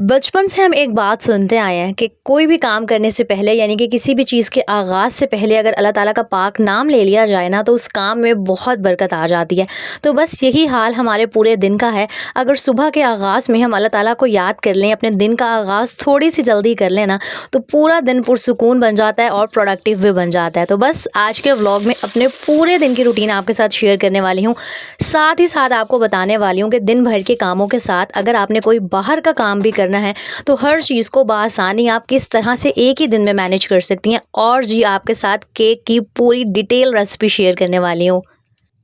बचपन से हम एक बात सुनते आए हैं कि कोई भी काम करने से पहले यानी कि किसी भी चीज़ के आगाज़ से पहले अगर अल्लाह ताला का पाक नाम ले लिया जाए ना तो उस काम में बहुत बरकत आ जाती है। तो बस यही हाल हमारे पूरे दिन का है। अगर सुबह के आगाज़ में हम अल्लाह ताला को याद कर लें, अपने दिन का आगाज़ थोड़ी सी जल्दी कर लें ना, तो पूरा दिन पुरसुकून बन जाता है और प्रोडक्टिव भी बन जाता है। तो बस आज के व्लॉग में अपने पूरे दिन की रूटीन आपके साथ शेयर करने वाली हूँ। साथ ही साथ आपको बताने वाली हूँ कि दिन भर के कामों के साथ अगर आपने कोई बाहर का काम भी करना है तो हर चीज़ को बआसानी आप किस तरह से एक ही दिन में मैनेज कर सकती हैं। और जी आपके साथ केक की पूरी डिटेल रेसिपी शेयर करने वाली हूँ।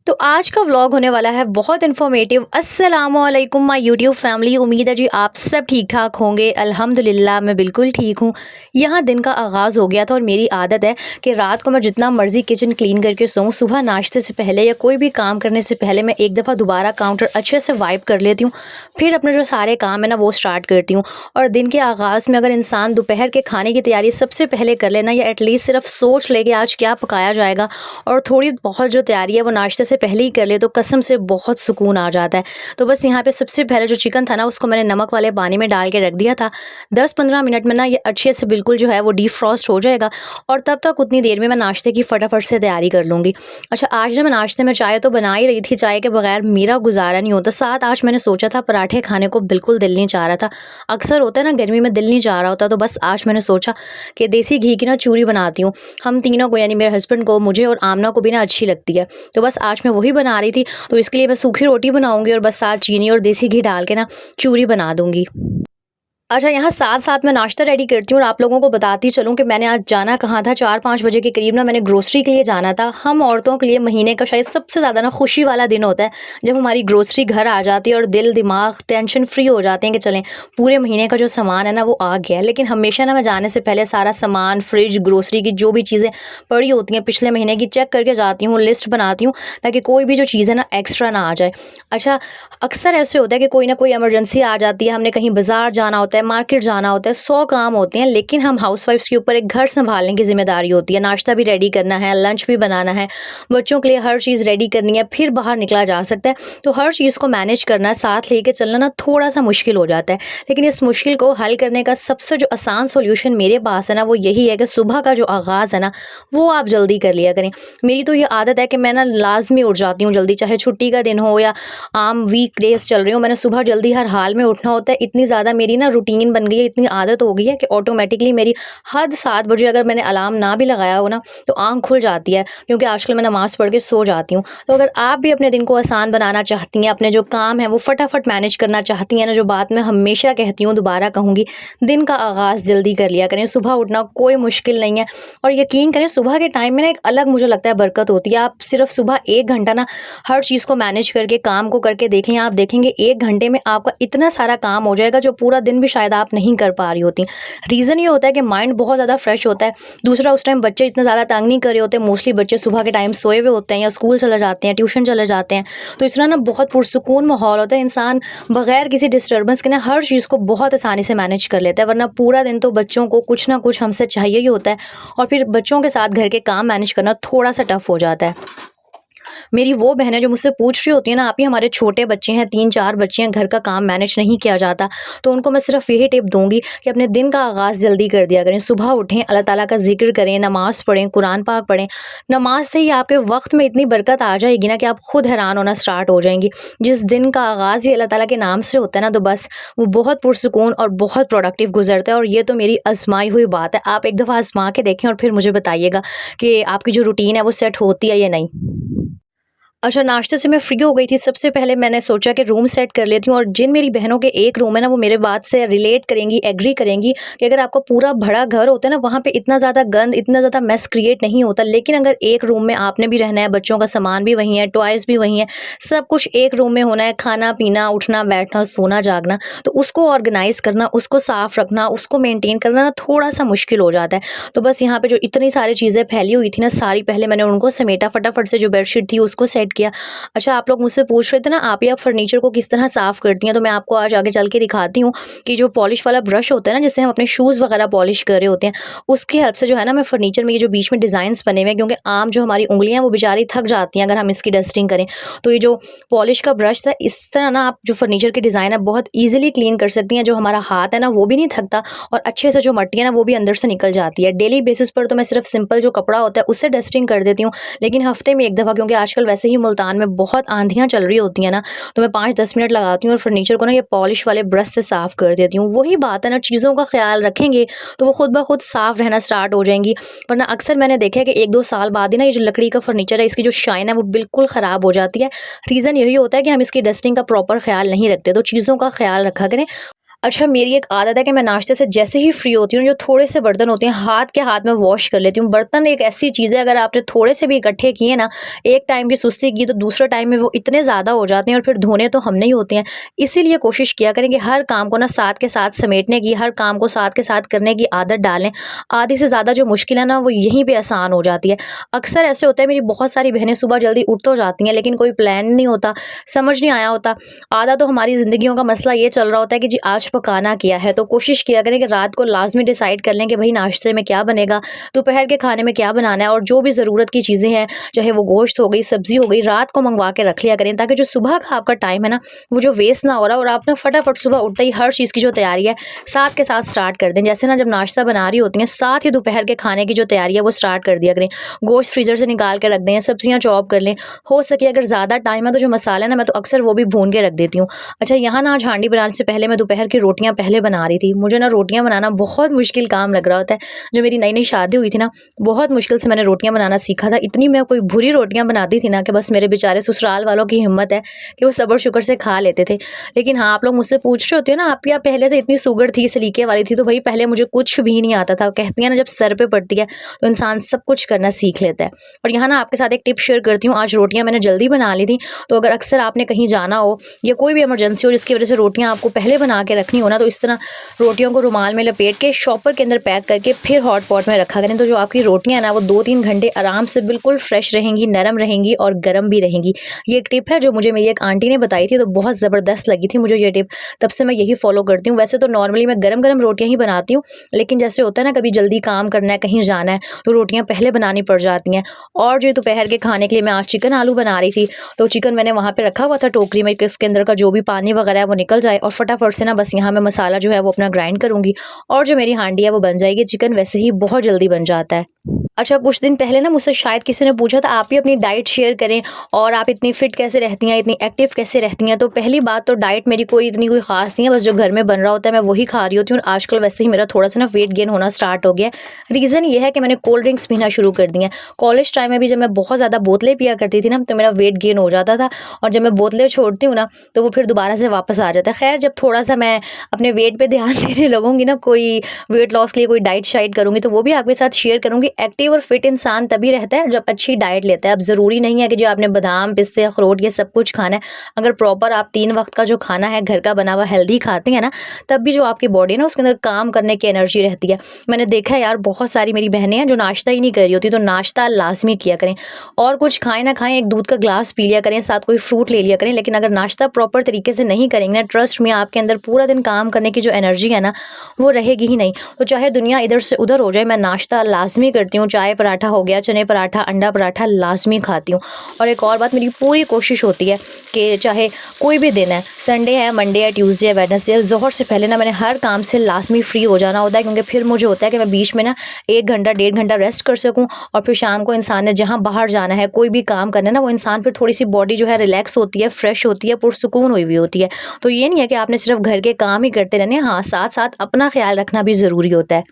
तो आज का व्लॉग होने वाला है बहुत इन्फॉर्मेटिव। अस्सलामुअलैकुम माय यूट्यूब फैमिली, उम्मीद है जी आप सब ठीक ठाक होंगे। अल्हम्दुलिल्लाह मैं बिल्कुल ठीक हूँ। यहाँ दिन का आगाज़ हो गया था और मेरी आदत है कि रात को मैं जितना मर्ज़ी किचन क्लीन करके सोऊं, सुबह नाश्ते से पहले या कोई भी काम करने से पहले मैं एक दफ़ा दोबारा काउंटर अच्छे से वाइप कर लेती हूँ। फिर अपने जो सारे काम है ना वो स्टार्ट करती हूँ। और दिन के आगाज़ में अगर इंसान दोपहर के खाने की तैयारी सबसे पहले कर लेना या एटलीस्ट सिर्फ सोच ले कि आज क्या पकाया जाएगा और थोड़ी बहुत जो तैयारी है वो नाश्ते से पहले ही कर ले तो कसम से बहुत सुकून आ जाता है। तो बस यहाँ पे सबसे पहले जो चिकन था ना उसको मैंने नमक वाले पानी में डाल के रख दिया था। 10-15 मिनट में ना ये अच्छे से बिल्कुल जो है वो डीफ्रॉस्ट हो जाएगा और तब तक उतनी देर में मैं नाश्ते की फटाफट से तैयारी कर लूँगी। अच्छा, आज जब मैं नाश्ते में चाय तो बना ही रही थी, चाय के बगैर मेरा गुजारा नहीं होता। साथ आज मैंने सोचा था पराठे खाने को बिल्कुल दिल नहीं चाह रहा था। अक्सर होता है ना गर्मी में दिल नहीं चाह रहा होता, तो बस आज मैंने सोचा कि देसी घी की ना चूरी बनाती हूँ। हम तीनों को यानी मेरे हस्बैंड को, मुझे और आमना को भी ना अच्छी लगती है। तो बस आज मैं वही बना रही थी। तो इसके लिए मैं सूखी रोटी बनाऊंगी और बस साथ चीनी और देसी घी डाल के ना चूरी बना दूंगी। अच्छा, यहाँ साथ-साथ मैं नाश्ता रेडी करती हूँ और आप लोगों को बताती चलूँ कि मैंने आज जाना कहाँ था। 4-5 बजे के करीब ना मैंने ग्रोसरी के लिए जाना था। हम औरतों के लिए महीने का शायद सबसे ज़्यादा ना खुशी वाला दिन होता है जब हमारी ग्रोसरी घर आ जाती है और दिल, दिमाग, टेंशन फ्री हो जाते हैं कि चलें पूरे महीने का जो सामान है ना वो आ गया है। लेकिन हमेशा ना मैं जाने से पहले सारा सामान, फ्रिज, ग्रोसरी की जो भी चीज़ें पड़ी होती हैं पिछले महीने की चेक करके जाती हूँ, लिस्ट बनाती हूँ ताकि कोई भी जो चीज़ है ना एक्स्ट्रा ना आ जाए। अच्छा, अक्सर ऐसे होता है कि कोई ना कोई इमरजेंसी आ जाती है, हमने कहीं बाज़ार जाना होता है, मार्केट जाना होता है, 100 काम होते हैं, लेकिन हम हाउसवाइफ्स के ऊपर एक घर सँभालने की ज़िम्मेदारी होती है। नाश्ता भी रेडी करना है, लंच भी बनाना है, बच्चों के लिए हर चीज़ रेडी करनी है, फिर बाहर निकला जा सकता है। तो हर चीज़ को मैनेज करना, साथ लेके चलना ना थोड़ा-सा मुश्किल हो जाता है। लेकिन इस मुश्किल को हल करने का सबसे जो आसान सॉल्यूशन मेरे पास है ना, वो यही है कि सुबह का जो आगाज़ है ना, वो आप जल्दी कर लिया करें। मेरी तो ये आदत है कि मैं ना लाज़मी उठ जाती हूँ जल्दी, चाहे छुट्टी का दिन हो या आम वीकडेज़ चल रही हूँ, मैंने सुबह जल्दी हर हाल में उठना होता है। इतनी ज़्यादा मेरी ना रूटीन बन गई है, इतनी आदत हो गई है कि ऑटोमेटिकली मेरी हद 7 बजे अगर मैंने अलार्म ना भी लगाया हो ना तो आँख खुल जाती है, क्योंकि आजकल मैं नमाज़ पढ़ के सो जाती हूँ। तो अगर आप भी अपने दिन को आसान बनाना चाहती हैं, अपने जो काम है वो फटाफट मैनेज करना चाहती हैं ना, जो बात मैं हमेशा कहती हूँ दोबारा कहूँगी, दिन का आगाज़ जल्दी कर लिया करें। सुबह उठना कोई मुश्किल नहीं है और यकीन करें सुबह के टाइम में ना एक अलग मुझे लगता है बरकत होती है। आप सिर्फ सुबह 1 घंटा ना हर चीज़ को मैनेज करके काम को करके देख लें, आप देखेंगे 1 घंटे में आपका इतना सारा काम हो जाएगा जो पूरा दिन भी शायद आप नहीं कर पा रही होती। रीज़न ये होता है कि माइंड बहुत ज़्यादा फ्रेश होता है। दूसरा, उस टाइम बच्चे इतना ज़्यादा तंग नहीं कर रहे होते। मोस्टली बच्चे सुबह के टाइम सोए हुए होते हैं या स्कूल चले जाते हैं, ट्यूशन चले जाते हैं। तो इस तरह ना बहुत पुरसुकून माहौल होता है। इंसान बगैर किसी डिस्टर्बेंस के ना हर चीज़ को बहुत आसानी से मैनेज कर लेता है। वरना पूरा दिन तो बच्चों को कुछ ना कुछ हमसे चाहिए ही होता है और फिर बच्चों के साथ घर के काम मैनेज करना थोड़ा-सा टफ हो जाता है। मेरी वो बहनें जो मुझसे पूछ रही होती हैं ना, आप ही हमारे छोटे बच्चे हैं, 3-4 बच्चे हैं, घर का काम मैनेज नहीं किया जाता, तो उनको मैं सिर्फ यही टिप दूँगी कि अपने दिन का आगाज़ जल्दी कर दिया करें। सुबह उठें, अल्लाह ताला का ज़िक्र करें, नमाज़ पढ़ें, कुरान पाक पढ़ें। नमाज़ से ही आपके वक़्त में इतनी बरकत आ जाएगी ना कि आप खुद हैरान होना स्टार्ट हो जाएंगी। जिस दिन का आगाज़ ही अल्लाह ताला के नाम से होता है ना, तो बस वो बहुत पुरसुकून और बहुत प्रोडक्टिव गुज़रता है। और ये तो मेरी आज़माई हुई बात है। आप एक दफ़ा आज़मा के देखें और फिर मुझे बताइएगा कि आपकी जो रूटीन है वो सेट होती है या नहीं। अच्छा, नाश्ते से मैं फ्री हो गई थी। सबसे पहले मैंने सोचा कि रूम सेट कर लेती हूँ और जिन मेरी बहनों के एक रूम है ना वो मेरे बात से रिलेट करेंगी, एग्री करेंगी कि अगर आपका पूरा बड़ा घर होता है ना वहाँ पे इतना ज़्यादा गंद, इतना ज़्यादा मेस क्रिएट नहीं होता। लेकिन अगर एक रूम में आपने भी रहना है, बच्चों का सामान भी वहीं है, टॉयज़ भी वहीं है, सब कुछ एक रूम में होना है, खाना पीना, उठना बैठना, सोना जागना, तो उसको ऑर्गेनाइज़ करना, उसको साफ़ रखना, उसको मेनटेन करना ना थोड़ा सा मुश्किल हो जाता है। तो बस यहाँ पे जो इतनी सारी चीज़ें फैली हुई थी ना, सारी पहले मैंने उनको समेटा, फटाफट से जो बेडशीट थी उसको सेट किया। अच्छा, आप लोग मुझसे पूछ रहे थे ना आप या फर्नीचर को किस तरह साफ़ करती हैं, तो मैं आपको आज आगे चल के दिखाती हूँ कि जो पॉलिश वाला ब्रश होता है ना, जिससे हम अपने शूज़ वगैरह पॉलिश कर रहे होते हैं, उसकी हेल्प से जो है ना मैं फर्नीचर में ये जो बीच में डिज़ाइन्स बने हुए हैं, क्योंकि आम जो हमारी उँगलियाँ हैं वो बेचारी थक जाती हैं अगर हम इसकी डस्टिंग करें। तो ये जो पॉलिश का ब्रश था, इस तरह ना आप जो फर्नीचर के डिज़ाइन है बहुत ईज़िली क्लीन कर सकती हैं। जो हमारा हाथ है ना वो भी नहीं थकता और अच्छे से जो मट्टी है ना वो भी अंदर से निकल जाती है। डेली बेसिस पर तो मैं सिर्फ सिंपल जो कपड़ा होता है उससे डस्टिंग कर देती हूँ, लेकिन हफ्ते में 1 दफ़ा, क्योंकि आजकल वैसे ही मुल्तान में बहुत आंधियाँ चल रही होती हैं ना, तो मैं 5-10 मिनट लगाती हूँ और फर्नीचर को ना ये पॉलिश वाले ब्रश से साफ़ कर देती हूँ। वही बात है ना, चीज़ों का ख़्याल रखेंगे तो वो खुद ब खुद साफ़ रहना स्टार्ट हो जाएँगी। वरना अक्सर मैंने देखा है कि 1-2 साल बाद ही ना ये जो लकड़ी का फर्नीचर है, इसकी जो शाइन है वो बिल्कुल ख़राब हो जाती है। रीज़न यही होता है कि हम इसकी डस्टिंग का प्रॉपर ख़्याल नहीं रखते, तो चीज़ों का ख़्याल रखा करें। अच्छा, मेरी एक आदत है कि मैं नाश्ते से जैसे ही फ्री होती हूँ, जो थोड़े से बर्तन होते हैं हाथ के हाथ में वॉश कर लेती हूँ। बर्तन एक ऐसी चीज़ है, अगर आपने थोड़े से भी इकट्ठे किए ना, एक टाइम की सुस्ती की तो दूसरे टाइम में वो इतने ज़्यादा हो जाते हैं और फिर धोने तो हमने ही होते हैं। इसीलिए कोशिश किया करें कि हर काम को ना साथ के साथ समेटने की, हर काम को साथ के साथ करने की आदत डालें। आधी से ज़्यादा जो मुश्किल है ना वो यहीं पे आसान हो जाती है। अक्सर ऐसे होता है, मेरी बहुत सारी बहनें सुबह जल्दी उठ तो जाती हैं, लेकिन कोई प्लान नहीं होता, समझ नहीं आया होता। आधा तो हमारी ज़िंदगियों का मसला ये चल रहा होता है कि जी आज पकाना क्या है, तो कोशिश किया करें कि रात को लाज़मी डिसाइड कर लें कि भई नाश्ते में क्या बनेगा, दोपहर के खाने में क्या बनाना है, और जो भी ज़रूरत की चीज़ें हैं, चाहे वो गोश्त हो गई, सब्ज़ी हो गई, रात को मंगवा के रख लिया करें, ताकि जो सुबह का आपका टाइम है ना, वो जो वेस्ट ना हो रहा, और आप ना फटाफट सुबह उठते ही हर चीज़ की जो तैयारी है, साथ के साथ स्टार्ट कर दें। जैसे ना जब नाश्ता बना रही होती हैं, साथ ही दोपहर के खाने की जो तैयारी है, वो स्टार्ट कर दिया करें। गोश्त फ्रीज़र से निकाल के रख दें, सब्ज़ियाँ चॉप कर लें। हो सके अगर ज़्यादा टाइम है तो जो मसाला है ना, मैं तो अक्सर वो भी भून के रख देती हूँ। अच्छा, यहाँ ना आज हांडी बनाने से पहले मैं दोपहर की रोटियाँ पहले बना रही थी। मुझे ना रोटियाँ बनाना बहुत मुश्किल काम लग रहा होता है। जो मेरी नई-नई शादी हुई थी ना, बहुत मुश्किल से मैंने रोटियाँ बनाना सीखा था। इतनी मैं कोई बुरी रोटियाँ बनाती थी ना कि बस मेरे बेचारे ससुराल वालों की हिम्मत है कि वो सब्र-शुक्र से खा लेते थे। लेकिन हाँ, आप लोग मुझसे पूछ रहे होते हो ना, आप या पहले से इतनी सुघड़ थी, सलीके वाली थी, तो भई पहले मुझे कुछ भी नहीं आता था। कहती हैं ना, जब सर पे पड़ती है तो इंसान सब कुछ करना सीख लेता है। और यहाँ ना आपके साथ एक टिप शेयर करती हूँ। आज रोटियाँ मैंने जल्दी बना ली थी, तो अगर अक्सर आपने कहीं जाना हो या कोई भी इमरजेंसी हो जिसकी वजह से रोटियाँ आपको पहले बना के रखनी हो ना, तो इस तरह रोटियों को रुमाल में लपेट के शॉपर के अंदर पैक करके फिर हॉट पॉट में रखा करें, तो जो आपकी रोटियां ना वो 2-3 घंटे आराम से बिल्कुल फ्रेश रहेंगी, नरम रहेंगी और गर्म भी रहेंगी। ये एक टिप है जो मुझे मेरी एक आंटी ने बताई थी, तो बहुत ज़बरदस्त लगी थी मुझे ये टिप। तब से मैं यही फॉलो करती हूँ। वैसे तो नॉर्मली मैं गरम गरम रोटियां ही बनाती हूँ, लेकिन जैसे होता है ना, कभी जल्दी काम करना है, कहीं जाना है, तो रोटियां पहले बनानी पड़ जाती हैं। और जो दोपहर के खाने के लिए मैं आज चिकन आलू बना रही थी, तो चिकन मैंने वहाँ पे रखा हुआ था टोकरी में कि उसके अंदर का जो भी पानी वगैरह है वो निकल जाए, और फटाफट से ना बस यहाँ मैं मसाला जो है वो अपना ग्राइंड करूँगी और जो मेरी हांडी है वो बन जाएगी। चिकन वैसे ही बहुत जल्दी बन जाता है। अच्छा, कुछ दिन पहले ना मुझसे शायद किसी ने पूछा था, आप भी अपनी डाइट शेयर करें और आप इतनी फिट कैसे रहती हैं, इतनी एक्टिव कैसे रहती हैं। तो पहली बात तो डाइट मेरी इतनी कोई ख़ास नहीं है, बस जो घर में बन रहा होता है मैं वही खा रही होती हूँ। और आजकल वैसे ही मेरा थोड़ा-सा ना वेट गेन होना स्टार्ट हो गया है। रीज़न ये है कि मैंने कोल्ड ड्रिंक्स पीना शुरू कर दी हैं। कॉलेज टाइम में भी जब मैं बहुत ज़्यादा बोतलें पिया करती थी ना, तो मेरा वेट गेन हो जाता था, और जब मैं बोतलें छोड़ती हूँ ना, तो वो फिर दोबारा से वापस आ जाता है। ख़ैर, जब थोड़ा-सा मैं अपने वेट पे ध्यान देने लगूँगी ना, कोई वेट लॉस के लिए कोई डाइट शाइट करूँगी, तो वो भी आपके साथ शेयर करूँगी। एक्टिव और फिट इंसान तभी रहता है जब अच्छी डाइट लेता है। अब ज़रूरी नहीं है कि जो आपने बादाम, पिस्ते, अखरोट ये सब कुछ खाना है। अगर प्रॉपर आप 3 वक़्त का जो खाना है घर का बना हुआ हेल्दी खाते हैं ना, तब भी जो आपकी बॉडी है ना उसके अंदर काम करने की एनर्जी रहती है। मैंने देखा है यार, बहुत सारी मेरी बहनें हैं जो नाश्ता ही नहीं कर रही होती, तो नाश्ता लाज़मी किया करें। और कुछ खाएँ ना खाएँ, एक दूध का ग्लास पी लिया करें, साथ कोई फ्रूट ले लिया करें। लेकिन अगर नाश्ता प्रॉपर तरीके से नहीं करेंगे ना, ट्रस्ट में आपके अंदर पूरा दिन काम करने की जो एनर्जी है ना, वो रहेगी ही नहीं। तो चाहे दुनिया इधर से उधर हो जाए, मैं नाश्ता लाज़मी करती हूँ। चाय पराठा हो गया, चने पराठा, अंडा पराठा लाज़मी खाती हूँ। और एक और बात, मेरी पूरी कोशिश होती है कि चाहे कोई भी दिन है, संडे है, मंडे है, ट्यूसडे है, वेडनेसडे, ज़ोहर से पहले ना मैंने हर काम से लाज़मी फ्री हो जाना होता है, क्योंकि फिर मुझे होता है कि मैं बीच में ना 1 घंटा, 1.5 घंटा रेस्ट कर सकूँ, और फिर शाम को इंसान ने जहाँ बाहर जाना है, कोई भी काम करना है ना, वो इंसान फिर थोड़ी-सी बॉडी जो है रिलैक्स होती है, फ्रेश होती है, पुरसुकून हुई हुई होती है। तो ये नहीं है कि आपने सिर्फ़ घर के काम ही करते रहने हैं, हाँ, साथ-साथ अपना ख़्याल रखना भी ज़रूरी होता है।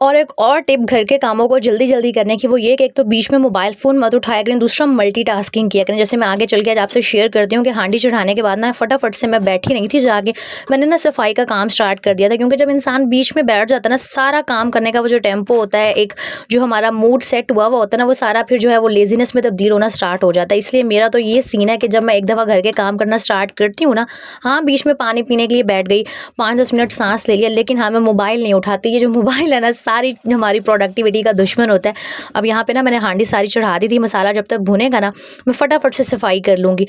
और एक और टिप घर के कामों को जल्दी-जल्दी करने की, वो ये कि एक तो बीच में मोबाइल फ़ोन मत उठाया करें, दूसरा मल्टीटास्किंग किया करें। जैसे मैं आगे चल के आज आपसे शेयर करती हूँ कि हांडी चढ़ाने के बाद ना फटाफट से मैं बैठी नहीं थी जाके, मैंने ना सफाई का काम स्टार्ट कर दिया था, क्योंकि जब इंसान बीच में बैठ जाता है ना, सारा काम करने का वो जो टेम्पो होता है, एक जो हमारा मूड सेट हुआ हुआ होता है ना, वो सारा फिर जो है वो लेज़ीनेस में तब्दील होना स्टार्ट हो जाता है। इसलिए मेरा तो ये सीन है कि जब मैं एक दफ़ा घर के काम करना स्टार्ट करती हूँ ना, हाँ, बीच में पानी पीने के लिए बैठ गई, 5-10 मिनट साँस ले लिया, लेकिन हाँ, मैं मोबाइल नहीं उठाती। ये जो मोबाइल है ना, सारी हमारी प्रोडक्टिविटी का दुश्मन होता है। अब यहाँ पे ना मैंने हांडी सारी चढ़ा दी थी, मसाला जब तक भुनेगा ना मैं फटाफट से सफाई कर लूँगी।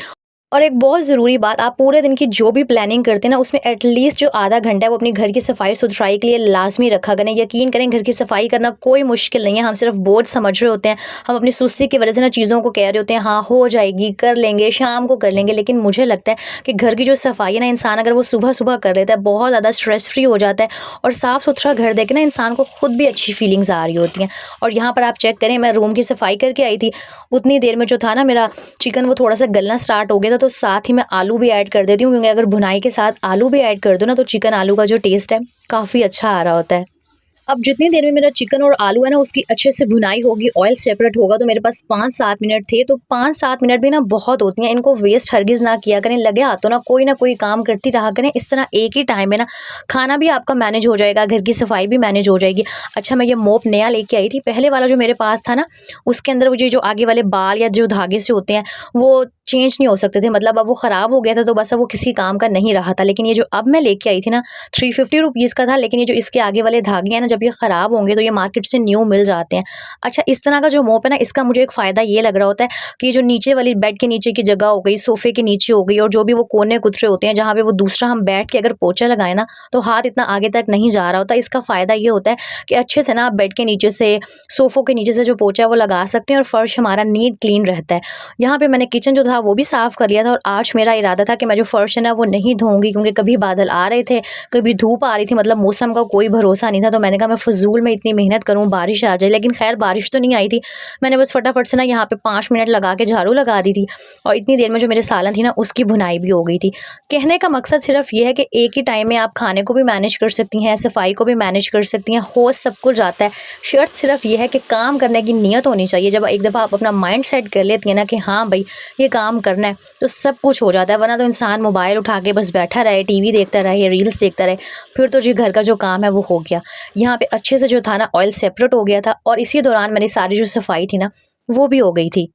और एक बहुत ज़रूरी बात, आप पूरे दिन की जो भी प्लानिंग करते हैं ना, उसमें एटलीस्ट जो आधा घंटा है वो अपनी घर की सफाई-सुथराई के लिए लाज़मी रखा करें। यकीन करें, घर की सफाई करना कोई मुश्किल नहीं है, हम सिर्फ बोझ समझ रहे होते हैं। हम अपनी सुस्ती की वजह से ना चीज़ों को कह रहे होते हैं, हाँ, हो जाएगी, कर लेंगे, शाम को कर लेंगे। लेकिन मुझे लगता है कि घर की जो सफाई है ना, इंसान अगर वो सुबह-सुबह कर लेता है, बहुत ज़्यादा स्ट्रेस फ्री हो जाता है और साफ़-सुथरा घर देख के ना इंसान को खुद भी अच्छी फीलिंग्स आ रही होती हैं। और यहाँ पर आप चेक करें, मैं रूम की सफाई करके आई थी, उतनी देर में जो था ना मेरा चिकन वो थोड़ा-सा गलना स्टार्ट हो गया था, तो साथ ही मैं आलू भी ऐड कर देती हूँ, क्योंकि अगर भुनाई के साथ आलू भी ऐड कर दो ना, तो चिकन आलू का जो टेस्ट है काफ़ी अच्छा आ रहा होता है। अब जितनी देर में मेरा चिकन और आलू है ना उसकी अच्छे से भुनाई होगी, ऑयल सेपरेट होगा, तो मेरे पास 5-7 मिनट थे। तो 5-7 मिनट भी ना बहुत होती हैं, इनको वेस्ट हरगिज़ ना किया करें। लगे हाथों ना कोई काम करती रहा करें। इस तरह एक ही टाइम में ना खाना भी आपका मैनेज हो जाएगा, घर की सफाई भी मैनेज हो जाएगी। अच्छा, मैं ये मोप नया लेके आई थी, पहले वाला जो मेरे पास था ना उसके अंदर मुझे जो आगे वाले बाल या जो धागे से होते हैं वो चेंज नहीं हो सकते थे, मतलब अब वो ख़राब हो गया था, तो बस अब वो किसी काम का नहीं रहा था। लेकिन ये जो अब मैं लेके आई थी ना 350 रुपीज़ का था, लेकिन ये जो इसके आगे वाले धागे हैं ना, जब ये ख़राब होंगे तो ये मार्केट से न्यू मिल जाते हैं। अच्छा, इस तरह का जो मोप है ना, इसका मुझे एक फ़ायदा ये लग रहा होता है कि जो नीचे वाली बेड के नीचे की जगह हो गई, सोफ़े के नीचे हो गई, और जो भी वो कोने-कुतरे होते हैं जहाँ पे वो दूसरा हम बैठ के अगर पोंछा लगाएँ ना, तो हाथ इतना आगे तक नहीं जा रहा होता। इसका फ़ायदा ये होता है कि अच्छे से ना आप बेड के नीचे से, सोफ़ों के नीचे से जो पोंछा है वो लगा सकते हैं और फ़र्श हमारा नीट क्लीन रहता है। यहाँ पे मैंने किचन जो था वो भी साफ़ कर लिया था, और आज मेरा इरादा था कि मैं जो फ़र्श है ना वो नहीं धोऊँगी, क्योंकि कभी बादल आ रहे थे, कभी धूप आ रही थी, मतलब मौसम का कोई भरोसा नहीं था। तो मैंने कहा मैं फ़िज़ूल में इतनी मेहनत करूँ, बारिश आ जाए। लेकिन ख़ैर बारिश तो नहीं आई थी। मैंने बस फटाफट से ना यहाँ पे 5 मिनट लगा के झाड़ू लगा दी थी, और इतनी देर में जो मेरे सालन थी ना उसकी भुनाई भी हो गई थी। कहने का मकसद सिर्फ़ ये है कि एक ही टाइम में आप खाने को भी मैनेज कर सकती हैं, सफाई को भी मैनेज कर सकती हैं, हो सब कुछ जाता है। शर्त सिर्फ़ ये है कि काम करने की नीयत होनी चाहिए। जब एक दफ़ा आप अपना माइंड सेट कर लेती हैं ना कि हाँ भई ये काम करना है, तो सब कुछ हो जाता है। वरना तो इंसान मोबाइल उठा के बस बैठा रहे, टीवी देखता रहे, रील्स देखता रहे, फिर तो जी घर का जो काम है वो हो गया। यहाँ पे अच्छे से जो था ना ऑयल सेपरेट हो गया था, और इसी दौरान मेरी सारी जो सफाई थी ना वो भी हो गई थी।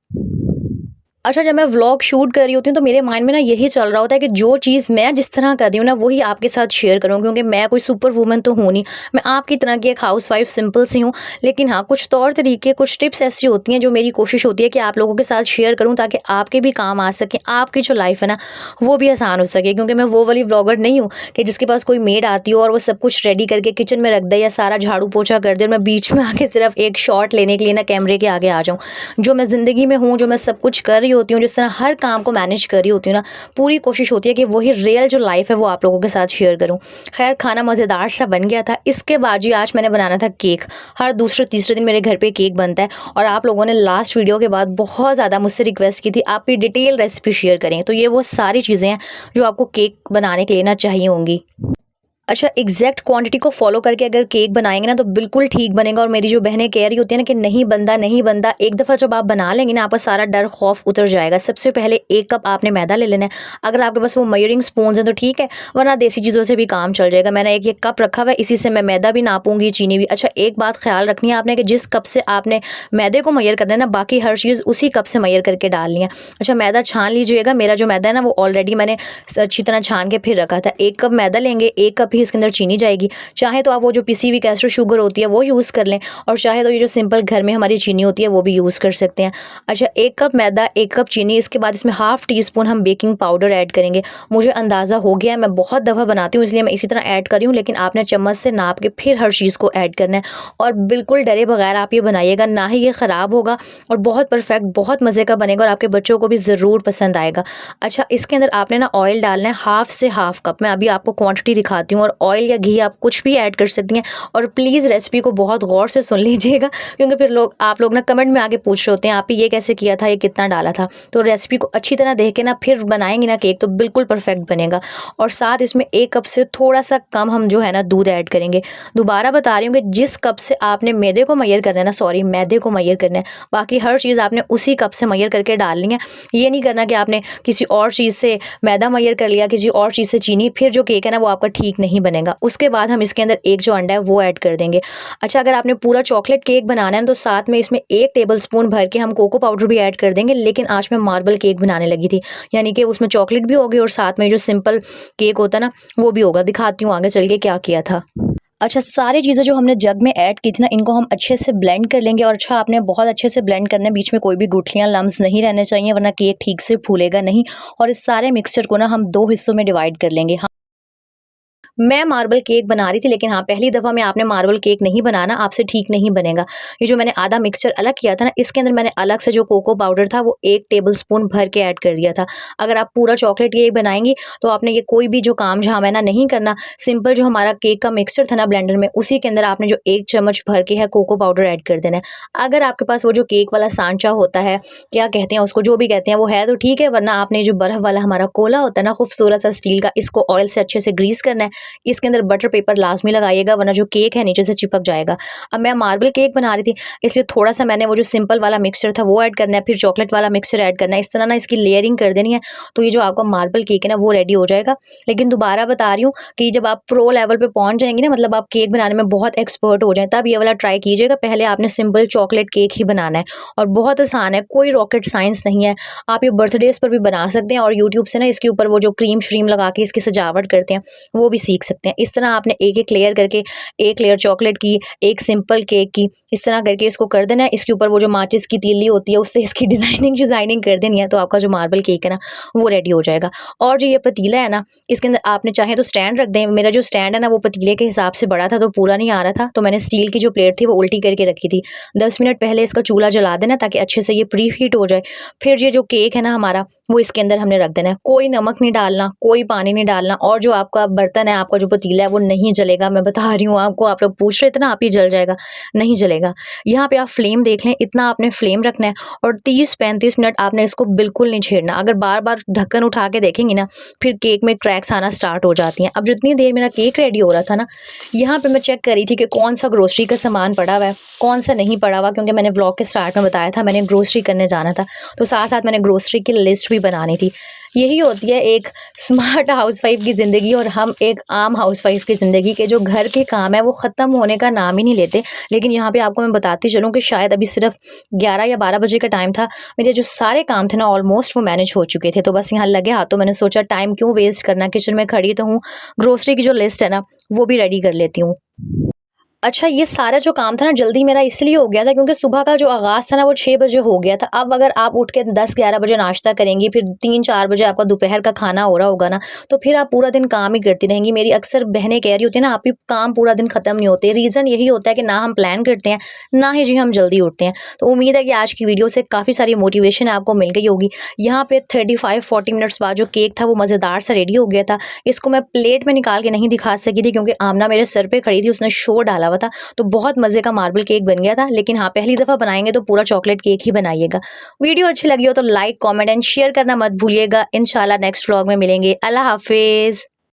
अच्छा, जब मैं व्लॉग शूट कर रही होती हूँ तो मेरे माइंड में ना यही चल रहा होता है कि जो चीज़ मैं जिस तरह कर रही हूँ ना वही आपके साथ शेयर करूँ, क्योंकि मैं कोई सुपर वूमन तो हूँ नहीं। मैं आपकी तरह की एक हाउसवाइफ सिंपल सी हूँ। लेकिन हाँ, कुछ तौर तरीके, कुछ टिप्स ऐसी होती हैं जो मेरी कोशिश होती है कि आप लोगों के साथ शेयर करूँ, ताकि आपके भी काम आ सकें, आपकी जो लाइफ है ना वो भी आसान हो सके। क्योंकि मैं वो वाली व्लॉगर नहीं हूँ कि जिसके पास कोई मेड आती हो और वो सब कुछ रेडी करके किचन में रख दे या सारा झाड़ू पोछा कर दे, और मैं बीच में आके सिर्फ एक शॉट लेने के लिए ना कैमरे के आगे आ जाऊँ। जो मैं ज़िंदगी में हूँ, जो मैं सब कुछ कर रही होती हूँ, जिस तरह हर काम को मैनेज कर रही होती हूँ ना, पूरी कोशिश होती है कि वही रियल जो लाइफ है वो आप लोगों के साथ शेयर करूँ। खैर, खाना मज़ेदार सा बन गया था। इसके बाद जी आज मैंने बनाना था केक। हर दूसरे तीसरे दिन मेरे घर पे केक बनता है, और आप लोगों ने लास्ट वीडियो के बाद बहुत ज़्यादा मुझसे रिक्वेस्ट की थी आप भी डिटेल रेसिपी शेयर करें। तो ये वो सारी चीज़ें हैं जो आपको केक बनाने के लिए ना चाहिए होंगी। अच्छा, एग्जैक्ट क्वांटिटी को फॉलो करके अगर केक बनाएंगे ना तो बिल्कुल ठीक बनेगा। और मेरी जो बहनें कह रही होती है ना कि नहीं बनता नहीं बनता, एक दफ़ा जब आप बना लेंगे ना आपका सारा डर खौफ उतर जाएगा। सबसे पहले 1 कप आपने मैदा ले लेना है। अगर आपके पास वो मेजरिंग स्पून्स हैं तो ठीक है, वरना देसी चीज़ों से भी काम चल जाएगा। मैंने एक ये कप रखा हुआ है, इसी से मैं मैदा भी नापूंगी, चीनी भी। अच्छा, एक बात ख्याल रखनी है आपने कि जिस कप से आपने मैदे को मेजर करना है ना, बाकी हर चीज़ उसी कप से मेजर करके डालनी है। अच्छा, मैदा छान लीजिएगा। मेरा जो मैदा है ना वो ऑलरेडी मैंने अच्छी तरह छान के फिर रखा था। 1 कप मैदा लेंगे, 1 कप ही इसके अंदर चीनी जाएगी। चाहे तो आप वो जो पिसी हुई कैस्टर शुगर होती है वो यूज़ कर लें, और चाहे तो ये जो सिंपल घर में हमारी चीनी होती है वो भी यूज़ कर सकते हैं। अच्छा, 1 कप मैदा, 1 कप चीनी, इसके बाद इसमें हाफ़ टी स्पून हम बेकिंग पाउडर ऐड करेंगे। मुझे अंदाज़ा हो गया है, मैं बहुत दफ़ा बनाती हूँ इसलिए मैं इसी तरह ऐड कर रही हूँ, लेकिन आपने चम्मच से नाप के फिर हर चीज़ को ऐड करना है। और बिल्कुल डरे बगैर आप ये बनाइएगा, ना ही ये ख़राब होगा, और बहुत परफेक्ट, बहुत मज़े का बनेगा, और आपके बच्चों को भी ज़रूर पसंद आएगा। अच्छा, इसके अंदर आपने ना ऑयल डालना है हाफ़ से हाफ़ कप। मैं अभी आपको क्वांटिटी दिखाती हूँ, और ऑयल या घी आप कुछ भी ऐड कर सकती हैं। और प्लीज़ रेसिपी को बहुत गौर से सुन लीजिएगा, क्योंकि फिर आप लोग ना कमेंट में आके पूछ रहे होते हैं आप ये कैसे किया था, ये कितना डाला था। तो रेसिपी को अच्छी तरह देख के ना फिर बनाएंगे ना केक तो बिल्कुल परफेक्ट बनेगा। और साथ इसमें 1 कप से थोड़ा सा कम हम जो है ना दूध ऐड करेंगे। दोबारा बता रही हूँ कि जिस कप से आपने मैदे को मेजर करना है ना, सॉरी मैदे को मेजर करना है, बाकी हर चीज़ आपने उसी कप से मेजर करके डालनी है। ये नहीं करना कि आपने किसी और चीज़ से मैदा मेजर कर लिया, किसी और चीज़ से चीनी, फिर जो केक है ना वो आपका ठीक नहीं बनेगा। उसके बाद हम इसके अंदर एक जो अंडा है वो ऐड कर देंगे। अच्छा, अगर आपने पूरा चॉकलेट केक बनाना है तो साथ में इसमें 1 टेबलस्पून भर के हम कोको पाउडर भी ऐड कर देंगे। लेकिन आज मैं मार्बल केक बनाने लगी थी, यानी कि उसमें चॉकलेट भी होगी और साथ में जो सिंपल केक होता है ना वो भी होगा। दिखाती हूँ आगे चल के क्या किया था। अच्छा, सारी चीज़ें जो हमने जग में ऐड की थी ना, इनको हम अच्छे से ब्लेंड कर लेंगे और अच्छा आपने बहुत अच्छे से ब्लेंड करना है, बीच में कोई भी गुठलियाँ, लम्स नहीं रहने चाहिए वरना केक ठीक से फूलेगा नहीं। और इस सारे मिक्सचर को ना हम 2 हिस्सों में डिवाइड कर लेंगे। मैं मार्बल केक बना रही थी, लेकिन हाँ, पहली दफ़ा में आपने मार्बल केक नहीं बनाना, आपसे ठीक नहीं बनेगा। ये जो मैंने आधा मिक्सचर अलग किया था ना, इसके अंदर मैंने अलग से जो कोको पाउडर था, वो 1 टेबलस्पून भर के ऐड कर दिया था। अगर आप पूरा चॉकलेट केक बनाएँगी, तो आपने ये कोई भी जो काम-झाम है ना, नहीं करना। सिंपल जो हमारा केक का मिक्सचर था ना ब्लेंडर में, उसी के अंदर आपने जो 1 चम्मच भर के है कोको पाउडर ऐड कर देना है। अगर आपके पास वो जो केक वाला सांचा होता है, क्या कहते हैं उसको, जो भी कहते हैं, वो है तो ठीक है, वरना आपने जो बर्फ़ वाला हमारा कोला होता है ना, खूबसूरत सा स्टील का, इसको ऑयल से अच्छे से ग्रीस करना है। इसके अंदर बटर पेपर लाज़मी लगाइएगा, वरना जो केक है नीचे से चिपक जाएगा। अब मैं मार्बल केक बना रही थी, इसलिए थोड़ा-सा मैंने वो जो सिंपल वाला मिक्सचर था वो ऐड करना है, फिर चॉकलेट वाला मिक्सचर ऐड करना है। इस तरह ना इसकी लेयरिंग कर देनी है, तो ये जो आपका मार्बल केक है ना वो रेडी हो जाएगा। लेकिन दोबारा बता रही हूँ कि जब आप प्रो लेवल पे पहुँच जाएँगी ना, मतलब आप केक बनाने में बहुत एक्सपर्ट हो जाएँ, तब ये वाला ट्राई कीजिएगा। पहले आपने सिंपल चॉकलेट केक ही बनाना है और बहुत आसान है, कोई रॉकेट साइंस नहीं है। आप ये बर्थडेज़ पर भी बना सकते हैं और यूट्यूब से ना इसके ऊपर वो जो क्रीम-श्रीम लगा के इसकी सजावट करते हैं, वो भी सीख सकते हैं। इस तरह आपने एक-एक लेयर करके, एक लेयर चॉकलेट की, एक सिंपल केक की, इस तरह करके इसको कर देना है। इसके ऊपर वो जो माचिस की तीली होती है, उससे इसकी डिज़ाइनिंग कर देनी है, तो आपका जो मार्बल केक है ना, वो रेडी हो जाएगा। और जो ये पतीला है ना, इसके अंदर आपने चाहे तो स्टैंड रख दें। मेरा जो स्टैंड है ना, वो पतीले के हिसाब से बड़ा था, तो पूरा नहीं आ रहा था, तो मैंने स्टील की जो प्लेट थी, वो उल्टी करके रखी थी। 10 मिनट पहले इसका चूल्हा जला देना, ताकि अच्छे से ये प्री हीट हो जाए। फिर ये जो केक है ना हमारा, वो इसके अंदर हमने रख देना है। कोई नमक नहीं डालना, कोई पानी नहीं डालना, और जो आपका बर्तन है, आपका जो पतीला है, वो नहीं जलेगा। मैं बता रही हूँ आपको, आप लोग पूछ रहे थे ना, आप ही जल जाएगा, नहीं जलेगा। यहाँ पे आप फ्लेम देख लें, इतना आपने फ्लेम रखना है और 30-35 मिनट आपने इसको बिल्कुल नहीं छेड़ना। अगर बार-बार ढक्कन उठा के देखेंगी ना, फिर केक में क्रैक्स आना स्टार्ट हो जाती हैं। अब जितनी देर मेरा केक रेडी हो रहा था ना, यहाँ पे मैं चेक कर रही थी कि कौन-सा ग्रोसरी का सामान पड़ा हुआ है, कौन-सा नहीं पड़ा हुआ, क्योंकि मैंने व्लॉग के स्टार्ट में बताया था, मैंने ग्रोसरी करने जाना था, तो साथ-साथ मैंने ग्रोसरी की लिस्ट भी बनानी थी। यही होती है एक स्मार्ट हाउसवाइफ़ की ज़िंदगी और हम एक आम हाउसवाइफ़ की ज़िंदगी के जो घर के काम है वो ख़त्म होने का नाम ही नहीं लेते। लेकिन यहाँ पे आपको मैं बताती चलूँ कि शायद अभी सिर्फ़ 11 या 12 बजे का टाइम था। मेरे जो सारे काम थे ना ऑलमोस्ट वो मैनेज हो चुके थे। तो बस यहाँ लगे हाथों मैंने सोचा टाइम क्यों वेस्ट करना, किचन में खड़ी तो हूँ, ग्रोसरी की जो लिस्ट है ना वो भी रेडी कर लेती हूँ। अच्छा, ये सारा जो काम था ना जल्दी मेरा इसलिए हो गया था क्योंकि सुबह का जो आगाज़ था ना वो 6 बजे हो गया था। अब अगर आप उठ के 10-11 बजे नाश्ता करेंगी, फिर 3-4 बजे आपका दोपहर का खाना हो रहा होगा ना, तो फिर आप पूरा दिन काम ही करती रहेंगी। मेरी अक्सर बहनें कह रही होती हैं ना, आपके काम पूरा दिन ख़त्म नहीं होते। रीज़न यही होता है कि ना हम प्लान करते हैं, ना ही जी हम जल्दी उठते हैं। तो उम्मीद है कि आज की वीडियो से काफ़ी सारी मोटिवेशन आपको मिल गई होगी। यहाँ पे 35-40 मिनट्स बाद जो केक था वो मज़ेदार सा रेडी हो गया था। इसको मैं प्लेट में निकाल के नहीं दिखा सकी थी क्योंकि आमना मेरे सर पे खड़ी थी, उसने शोर डाला हुआ था, तो बहुत मज़े का मार्बल केक बन गया था। लेकिन हाँ, पहली दफ़ा बनाएँगे तो पूरा चॉकलेट केक ही बनाइएगा। वीडियो अच्छी लगी हो तो लाइक, कमेंट एंड शेयर करना मत भूलिएगा। इंशाल्लाह नेक्स्ट व्लॉग में मिलेंगे। अल्लाह हाफ़िज़।